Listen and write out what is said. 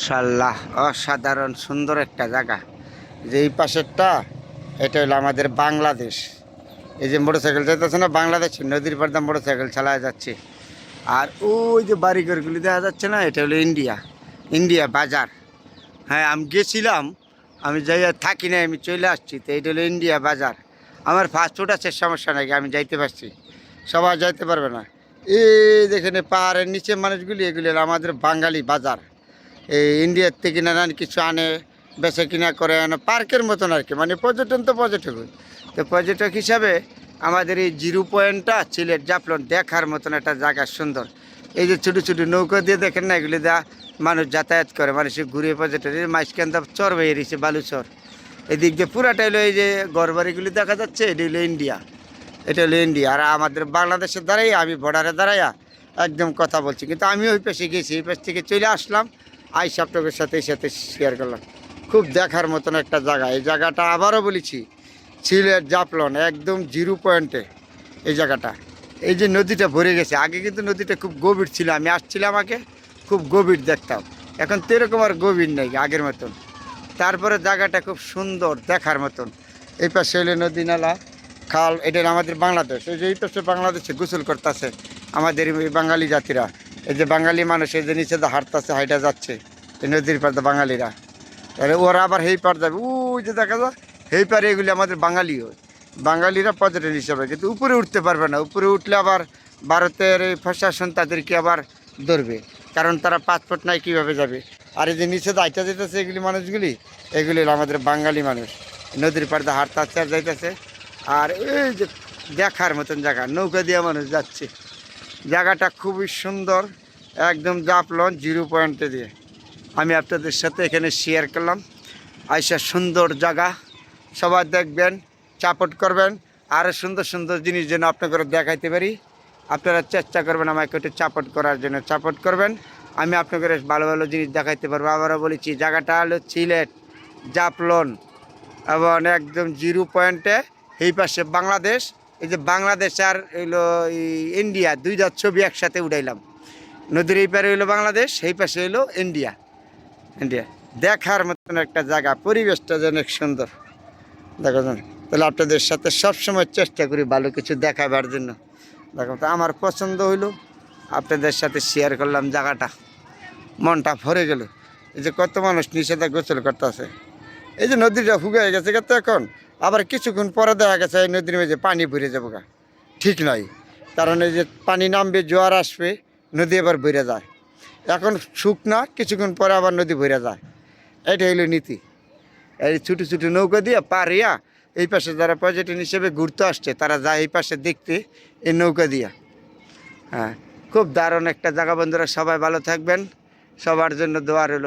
মাশাআল্লাহ, অসাধারণ সুন্দর একটা জায়গা। যে এই পাশেরটা এটা হলো আমাদের বাংলাদেশ। এই যে মোটরসাইকেল যাইতেছে না, বাংলাদেশ নদীর পাড়ে মোটরসাইকেল চালায় যাচ্ছে। আর ওই যে বাড়িঘরগুলি দেখা যাচ্ছে না, এটা হলো ইন্ডিয়া। ইন্ডিয়া বাজার। হ্যাঁ, আমি গেছিলাম, আমি যাই থাকি না, আমি চলে আসছি। তো এটা হলো ইন্ডিয়া বাজার। আমার ফাস্টফুড আছে, সমস্যা নাকি, আমি যাইতে পারছি। সবাই যাইতে পারবে না। এই দেখেন পাহাড়ের নিচে মানুষগুলি, এগুলি হলো আমাদের বাঙালি বাজার। এই ইন্ডিয়ার থেকে নানান কিছু আনে, বেচা কিনা করে, পার্কের মতন আর কি। মানে পর্যটন তো পর্যটক, তো পর্যটক হিসাবে আমাদের এই জিরো পয়েন্টটা সিলেট জাফলং দেখার মতন একটা জায়গা, সুন্দর। এই যে ছোটো ছোটো নৌকা দিয়ে দেখেন না, এগুলি দা মানুষ যাতায়াত করে, মানুষ ঘুরে পর্যটন। এই মাঝখান চর বেয়ে রয়েছে, বালুচর। এদিক দিয়ে পুরাটা হলো এই যে ঘরবাড়িগুলি দেখা যাচ্ছে, এটি হলো ইন্ডিয়া। এটা হলো ইন্ডিয়া। আর আমাদের বাংলাদেশের দ্বারাই আমি বর্ডারে দাঁড়াইয়া একদম কথা বলছি, কিন্তু আমি ওই পাশে গেছি, এই পাশ থেকে চলে আসলাম, সাপটকের সাথে শেয়ার করলাম। খুব দেখার মতন একটা জায়গা। এই জায়গাটা আবারও বলেছি, সিলেট জাফলং একদম জিরো পয়েন্টে এই জায়গাটা। এই যে নদীটা ভরে গেছে, আগে কিন্তু নদীটা খুব গভীর ছিল, আমি আসছিলাম আগে খুব গভীর দেখতাম, এখন তো এরকম আর গভীর নেই আগের মতন। তারপরে জায়গাটা খুব সুন্দর দেখার মতন। এই পাশে হলে নদী নালা খাল, এটা আমাদের বাংলাদেশ। এই যে এই পাশে বাংলাদেশে গোসল করতেছে আমাদের এই বাঙালি জাতিরা। এই যে বাঙালি মানুষ এই যে নিচে হাঁটতেছে, হাইটা যাচ্ছে এই নদীর পাড়ে বাঙালিরা। তাহলে ওরা আবার হেই পার যাবে, ওই যে দেখা যায় হেই পারে, এগুলি আমাদের বাঙালি হয়, বাঙালিরা পর্যটন হিসাবে। কিন্তু উপরে উঠতে পারবে না, উপরে উঠলে আবার ভারতের এই প্রশাসন তাদেরকে আবার ধরবে, কারণ তারা পাসপোর্ট নাই, কীভাবে যাবে। আর এই যে নিচে হাইটা যেতেছে এগুলি মানুষগুলি, এগুলি আমাদের বাঙালি মানুষ নদীর পাড়ে হাঁটতে আর যাইতেছে। আর এই যে দেখার মতন জায়গা, নৌকা দিয়ে মানুষ যাচ্ছে। জায়গাটা খুবই সুন্দর, একদম জাফলং জিরো পয়েন্টে দিয়ে আমি আপনাদের সাথে এখানে শেয়ার করলাম। আইসা সুন্দর জায়গা, সবাই দেখবেন, সাপোর্ট করবেন। আরও সুন্দর সুন্দর জিনিস যেন আপনাকে দেখাইতে পারি, আপনারা চেষ্টা করবেন আমাকে একটু সাপোর্ট করার জন্য, সাপোর্ট করবেন। আমি আপনাকে ভালো ভালো জিনিস দেখাইতে পারবো। আবারও বলেছি, জায়গাটা হলো সিলেট জাফলং এবং একদম জিরো পয়েন্টে। এই পাশে বাংলাদেশ, এই যে বাংলাদেশ আর হইলো ইন্ডিয়া, দুইটা ছবি একসাথে উঠাইলাম। নদীর এই পারে হইলো বাংলাদেশ, এই পাশে হইলো ইন্ডিয়া। ইন্ডিয়া দেখার মতন একটা জায়গা, পরিবেশটা যেন অনেক সুন্দর। দেখো যান, তাহলে আপনাদের সাথে সবসময় চেষ্টা করি ভালো কিছু দেখাবার জন্য। দেখো তো আমার পছন্দ হইলো, আপনাদের সাথে শেয়ার করলাম জায়গাটা, মনটা ভরে গেল। এই যে কত মানুষ নিষেধা গোসল করতেছে। এই যে নদীটা শুকিয়ে গেছে তো এখন, আবার কিছুক্ষণ পরে দেখা গেছে এই নদীর মধ্যে পানি ভরে যাবো গা, ঠিক নয়। কারণ এই যে পানি নামবে, জোয়ার আসবে, নদী আবার ভরে যায়। এখন শুকনা, কিছুক্ষণ পরে আবার নদী ভরে যায়। এটা হইল নীতি। এই ছোটো ছোটো নৌকা দিয়ে পারিয়া এই পাশে যারা পর্যটন হিসেবে ঘুরতে আসছে, তারা যায় এই পাশে দেখতে এই নৌকা দিয়া। হ্যাঁ, খুব দারুণ একটা জায়গা বন্ধুরা, সবাই ভালো থাকবেন, সবার জন্য দোয়া রইল।